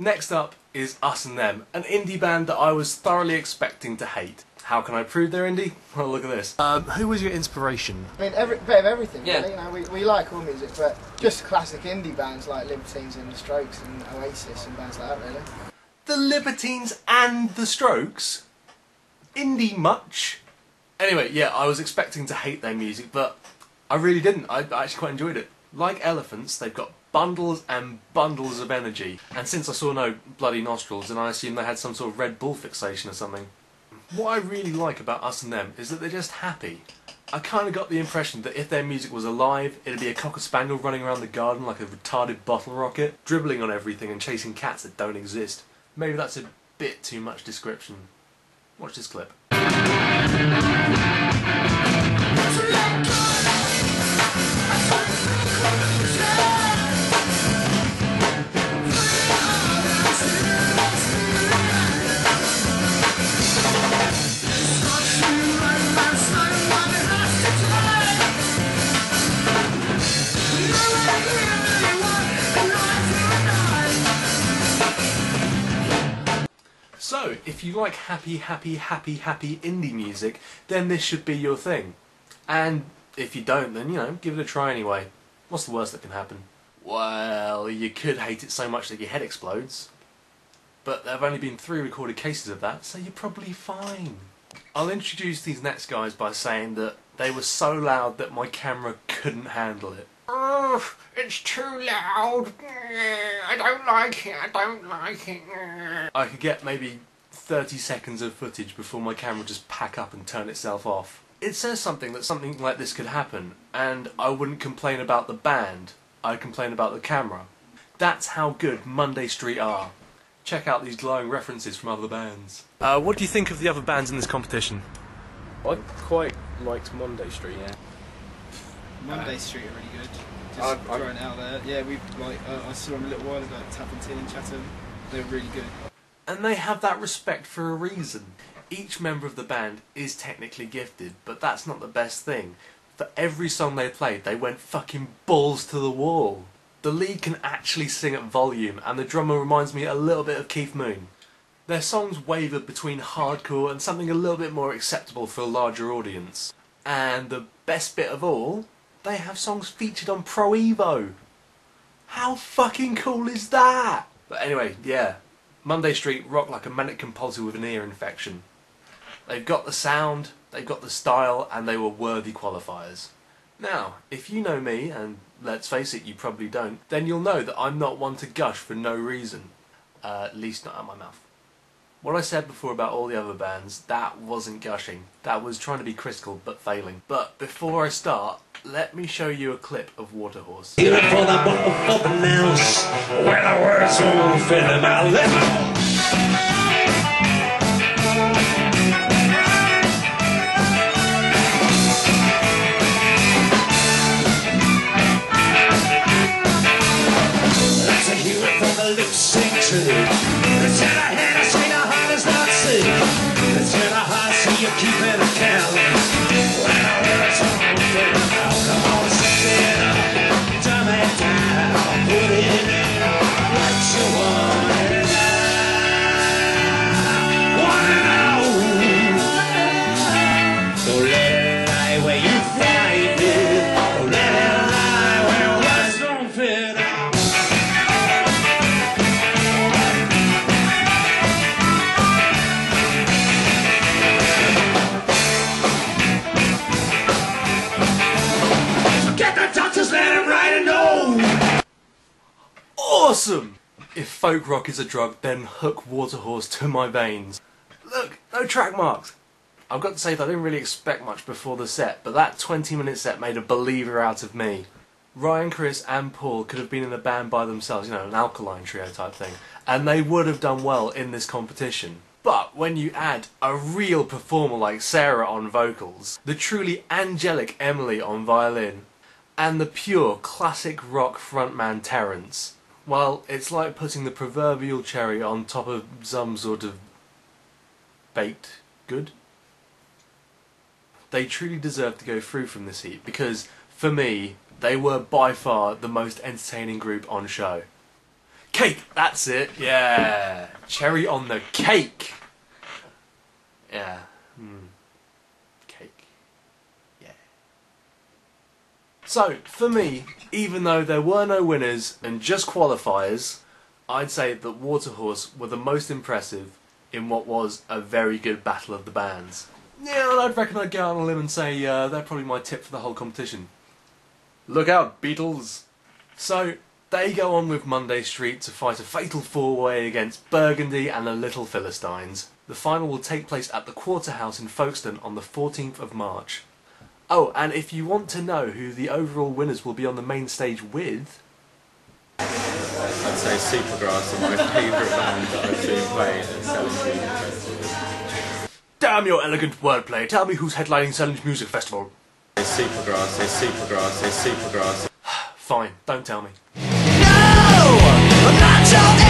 Next up is Us and Them, an indie band that I was thoroughly expecting to hate. How can I prove they're indie? Well, look at this. Who was your inspiration? I mean, a bit of everything, yeah. Really. You know, we like all music, but just classic indie bands like Libertines and The Strokes and Oasis and bands like that, really. The Libertines and The Strokes? Indie much? Anyway, yeah, I was expecting to hate their music, but I really didn't. I actually quite enjoyed it. Like elephants, they've got bundles and bundles of energy, and since I saw no bloody nostrils, then I assumed they had some sort of Red Bull fixation or something. What I really like about Us and Them is that they're just happy. I kind of got the impression that if their music was alive, it'd be a cocker spaniel running around the garden like a retarded bottle rocket, dribbling on everything and chasing cats that don't exist. Maybe that's a bit too much description. Watch this clip. So, if you like happy indie music, then this should be your thing. And if you don't, then, you know, give it a try anyway. What's the worst that can happen? Well, you could hate it so much that your head explodes. But there have only been 3 recorded cases of that, so you're probably fine. I'll introduce these next guys by saying that they were so loud that my camera couldn't handle it. Oh, it's too loud. I don't like it. I don't like it. I could get maybe 30 seconds of footage before my camera would just pack up and turn itself off. It says something that something like this could happen, and I wouldn't complain about the band, I'd complain about the camera. That's how good Monday Street are. Check out these glowing references from other bands. What do you think of the other bands in this competition? I quite liked Monday Street. Yeah. Monday Street are really good. Just throwing it out there. Yeah, I saw them a little while ago at Tapping Tea in Chatham. They're really good. And they have that respect for a reason. Each member of the band is technically gifted, but that's not the best thing. For every song they played, they went fucking balls to the wall. The lead can actually sing at volume, and the drummer reminds me a little bit of Keith Moon. Their songs wavered between hardcore and something a little bit more acceptable for a larger audience. And the best bit of all, they have songs featured on Pro Evo. How fucking cool is that? But anyway, yeah, Monday Street rock like a manic compulsive with an ear infection. They've got the sound, they've got the style, and they were worthy qualifiers. Now, if you know me, and let's face it, you probably don't, then you'll know that I'm not one to gush for no reason. At least not out my mouth. What I said before about all the other bands, that wasn't gushing. That was trying to be critical, but failing. But before I start, let me show you a clip of Waterhorse. For the motherfucking mouse, where the words won't fit in my lips. That's a hero from the lip sync tree. It's in a head, I say the heart is not sick. It's in a heart, so you keep it a count. When the words won't fit in my mouth, come on, set it up, dumb it down, put it in like you want it now. Want it now. Don't let it lie where you find it. Don't let it lie where words don't fit out. Get the doctors, let him write a note. Awesome! If folk rock is a drug, then hook Waterhorse to my veins. Look, no track marks. I've got to say that I didn't really expect much before the set, but that 20-minute set made a believer out of me. Ryan, Chris and Paul could have been in a band by themselves, you know, an alkaline trio type thing, and they would have done well in this competition. But when you add a real performer like Sarah on vocals, the truly angelic Emily on violin, and the pure classic rock frontman Terence, well, it's like putting the proverbial cherry on top of some sort of baked good. They truly deserve to go through from this heat because, for me, they were by far the most entertaining group on show. Cake, that's it, yeah. Cherry on the cake. Yeah. Cake. Yeah. So, for me, even though there were no winners and just qualifiers, I'd say that Waterhorse were the most impressive in what was a very good battle of the bands. Yeah, I'd reckon I'd go out on a limb and say they're probably my tip for the whole competition. Look out, Beatles! So, they go on with Monday Street to fight a fatal four-way against Burgundy and the Little Philistines. The final will take place at the Quarterhouse in Folkestone on the 14th of March. Oh, and if you want to know who the overall winners will be on the main stage with... I'd say Supergrass are my favourite band that I've seen play at Sellinge Music Festival. Damn your elegant wordplay, tell me who's headlining Sellinge Music Festival. Supergrass, Supergrass, Supergrass. Fine, don't tell me. No! I'm not your